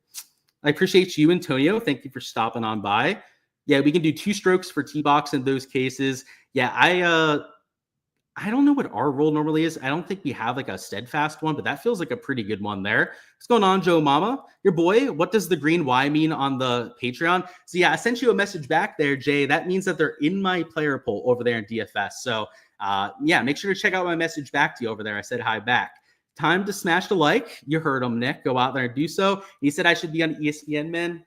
I appreciate you, Antonio. Thank you for stopping on by. Yeah, we can do 2 strokes for T-box in those cases. Yeah, I don't know what our rule normally is. I don't think we have like a steadfast one, but that feels like a pretty good one there. What's going on, Joe Mama? Your boy, what does the green Y mean on the Patreon? So yeah, I sent you a message back there, Jay. That means that they're in my player pool over there in DFS. So yeah, make sure to check out my message back to you over there. I said hi back. Time to smash the like. You heard him, Nick. Go out there and do so. He said I should be on ESPN, man.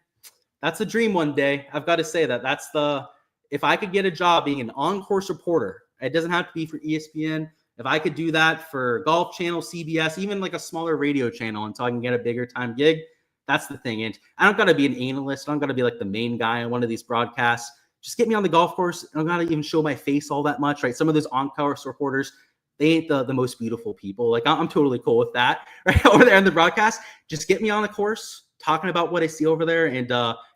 That's a dream one day. I've got to say that. If I could get a job being an on-course reporter, it doesn't have to be for ESPN. If I could do that for Golf Channel, CBS, even like a smaller radio channel until I can get a bigger time gig, that's the thing. And I don't got to be an analyst. I don't got to be like the main guy on one of these broadcasts. Just get me on the golf course. I don't got to even show my face all that much, right? Some of those on-course reporters, they ain't the most beautiful people. Like I'm totally cool with that, right? Over there in the broadcast, just get me on the course, talking about what I see over there and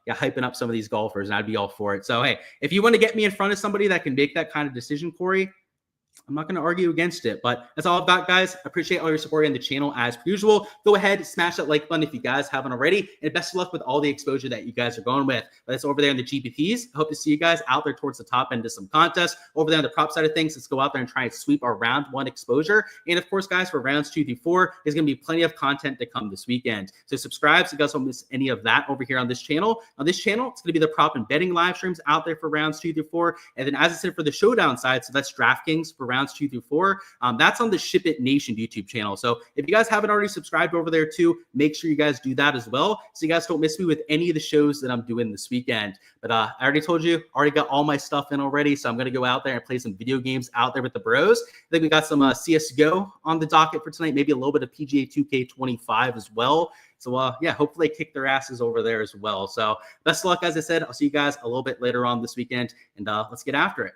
hyping up some of these golfers, and I'd be all for it. So, hey, if you want to get me in front of somebody that can make that kind of decision, Corey, I'm not going to argue against it, but that's all I've got, guys. Appreciate all your support on the channel as per usual. Go ahead, smash that like button if you guys haven't already, and best of luck with all the exposure that you guys are going with. That's over there in the GPPs. I hope to see you guys out there towards the top end of some contests. Over there on the prop side of things, let's go out there and try and sweep our round 1 exposure. And of course, guys, for rounds 2 through 4, there's going to be plenty of content to come this weekend. So subscribe so you guys don't miss any of that over here on this channel. On this channel, it's going to be the prop and betting live streams out there for rounds 2 through 4. And then as I said, for the showdown side, so that's Draftkings for rounds 2 through 4. That's on the Ship It Nation YouTube channel. So if you guys haven't already subscribed over there too, make sure you guys do that as well, so you guys don't miss me with any of the shows that I'm doing this weekend. But I already told you, already got all my stuff in already, so I'm going to go out there and play some video games out there with the bros. I think we got some CSGO on the docket for tonight, maybe a little bit of PGA 2K25 as well. So, yeah, hopefully they kick their asses over there as well. So best of luck, as I said. I'll see you guys a little bit later on this weekend, and let's get after it.